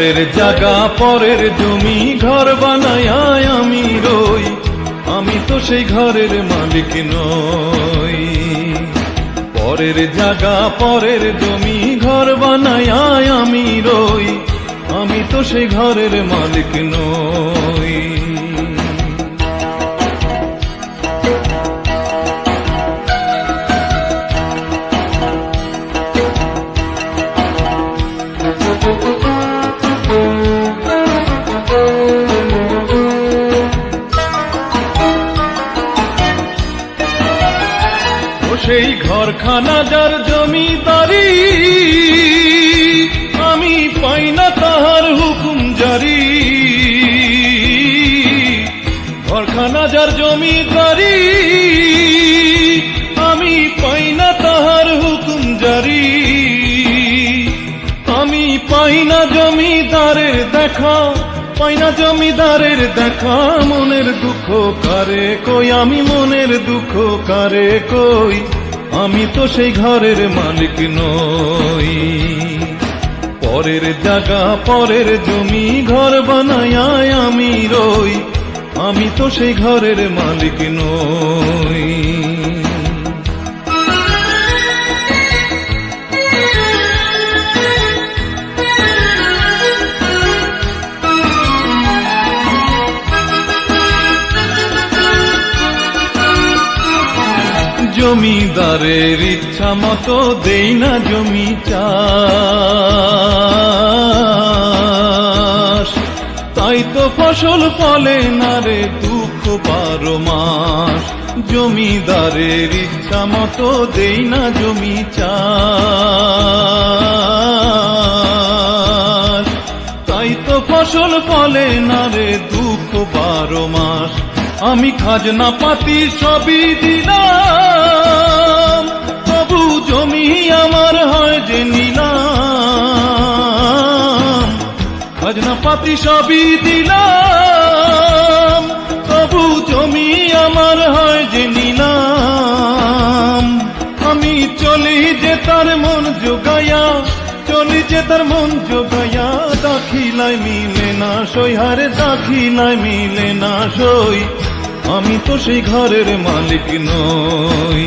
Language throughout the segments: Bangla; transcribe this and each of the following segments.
পরের জায়গা পরের জমি ঘর বানায় আমি রই, আমি তো সেই ঘরের মালিক নই। পরের জায়গা পরের জমি ঘর বানায় আমি রই, আমি তো সেই ঘরের মালিক নই। সেই ঘরখানা যার জমিদারি, আমি পাই না তাহার হুকুম জারি। ঘরখানা যার জমিদারি, আমি পাই না তাহার হুকুম জারি। আমি পাই না জমিদারের দেখা, পাই না জমিদারের দেখা। মনের দুঃখ কারে কই, আমি মনের দুঃখ কারে কই, আমি তো সেই ঘরের মালিক নই। পরের জায়গা পরের জমি ঘর বানায় আমি রই, আমি তো সেই ঘরের মালিক নই। জমিদারের ইচ্ছা মতো দেই না জমি চাষ, তাই তো ফসল ফলে না রে দুঃখ 12 মাস। জমিদারের ইচ্ছা মতো দেই না জমি চাষ, তাই তো ফসল ফলে না রে দুঃখ 12 মাস। আমি খাজনা পাতি সবই দিলাম, তবু জমি আমার হয় যে নিলাম। খাজনা পাতি সবই দিলাম, তবু জমি আমার হয় যে নিলাম। আমি চলি যে তার মন জোগায়া, চলি যে তার মন জোগায়া। দাখিলায় মিলে না সই, হারে দাখিলায় মিলে না সই, আমি তো সেই ঘরের মালিক নই।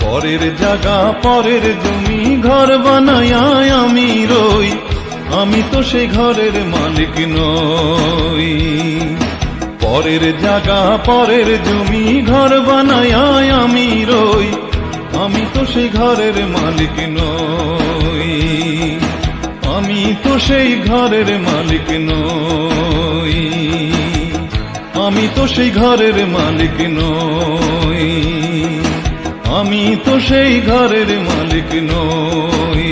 পরের জায়গা পরের জমি ঘর বানায় আমি রই, আমি তো সেই ঘরের মালিক নই। পরের জায়গা পরের জমি ঘর বানায় আমি রই, আমি তো সেই ঘরের মালিক নই। আমি তো সেই ঘরের মালিক নই, আমি তো সেই ঘরের মালিক নই। আমি তো সেই ঘরের মালিক নই।